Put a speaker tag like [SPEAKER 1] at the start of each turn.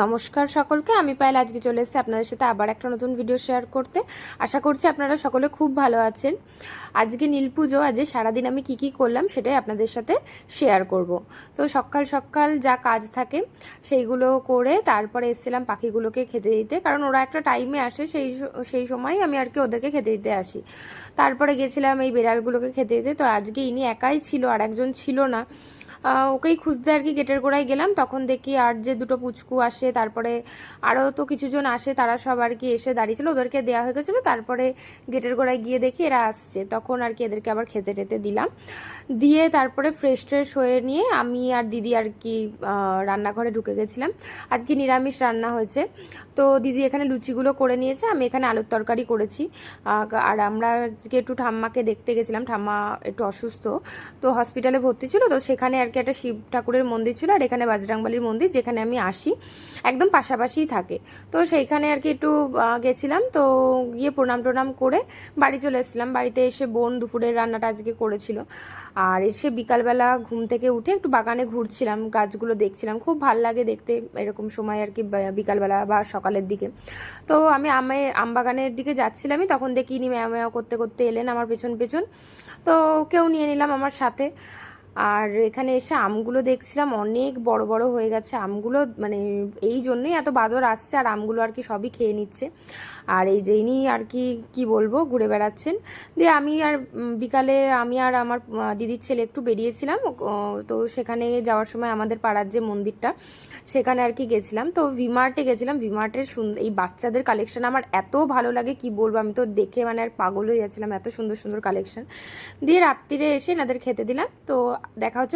[SPEAKER 1] নমস্কার সকলকে, আমি পায়েল। আজকে চলে এসেছি আপনাদের সাথে আবার একটা নতুন ভিডিও শেয়ার করতে। আশা করছি আপনারা সকলে খুব ভালো আছেন। আজকে নীল পুজো, আজ সারাদিন আমি কি করলাম সেটাই আপনাদের সাথে শেয়ার করব। তো সকাল সকাল যা কাজ থাকে সেইগুলো করে তারপরে এসেছিলাম পাখিগুলোকে খেতে দিতে, কারণ ওরা একটা টাইমে আসে, সেই সময় আমি আর কি ওদেরকে খেতে দিতে আসি। তারপরে গেছিলাম এই বেড়ালগুলোকে খেতে দিতে। তো আজকে ইনি একাই ছিল, আর একজন ছিল না। ওকেই খুঁজতে আর কি গেটের গোড়ায় গেলাম, তখন দেখি আর যে দুটো পুচকু আসে, তারপরে আরও তো কিছুজন আসে, তারা সব আর কি এসে দাঁড়িয়েছিল, ওদেরকে দেওয়া হয়ে গেছিলো। তারপরে গেটের গোড়ায় গিয়ে দেখি এরা আসছে, তখন আর কি এদেরকে আবার খেতে টেতে দিলাম। দিয়ে তারপরে ফ্রেশ ট্রেশ হয়ে নিয়ে আমি আর দিদি আর কি রান্নাঘরে ঢুকে গেছিলাম। আজকে নিরামিষ রান্না হয়েছে। তো দিদি এখানে লুচিগুলো করে নিয়েছে, আমি এখানে আলুর তরকারি করেছি। আর আমরা আজকে একটু ঠাম্মাকে দেখতে গেছিলাম, ঠাম্মা একটু অসুস্থ, তো হসপিটালে ভর্তি ছিল। তো সেখানে আর কি একটা শিব ঠাকুরের মন্দির ছিল, আর এখানে বজরংবলীর মন্দির, যেখানে আমি আসি একদম পাশাপাশিই থাকে। তো সেইখানে আর কি একটু গেছিলাম। তো গিয়ে প্রণাম টনাম করে বাড়ি চলে এসেছিলাম। বাড়িতে এসে বোন দুপুরের রান্নাটা আজকে করেছিল। আর এসে বিকালবেলা ঘুম থেকে উঠে একটু বাগানে ঘুরছিলাম, গাছগুলো দেখছিলাম। খুব ভাল লাগে দেখতে এরকম সময় আর কি, বিকালবেলা বা সকালের দিকে। তো আমি আম বাগানের দিকে যাচ্ছিলামই, তখন দেখি ইনি ম্যাও ম্যাও করতে করতে এলেন আমার পেছন পেছন। তো ওকেও নিয়ে নিলাম আমার সাথে। আর এখানে এসে আমগুলো দেখছিলাম, অনেক বড় বড় হয়ে গেছে আমগুলো, মানে এই জন্যই এত বাদর আসছে, আর আমগুলো আর কি সবই খেয়ে নিচ্ছে। আর এই যে ইনি আর কি কি বলবো, ঘুরে বেড়াচ্ছেন। দিয়ে আমি আর বিকালে আমি আর আমার দিদির ছেলে একটু বেরিয়েছিলাম। তো সেখানে যাওয়ার সময় আমাদের পাড়ার যে মন্দিরটা, সেখানে আর কি গেছিলাম। তো ভিমার্টে গেছিলাম। ভিমার্টের এই বাচ্চাদের কালেকশন আমার এত ভালো লাগে, কি বলবো, আমি তো দেখে মানে আর পাগল হয়ে যাচ্ছিলাম, এত সুন্দর সুন্দর কালেকশন। দিয়ে রাত্রিরে এসে এনাদের খেতে দিলাম। তো দেখা হচ্ছে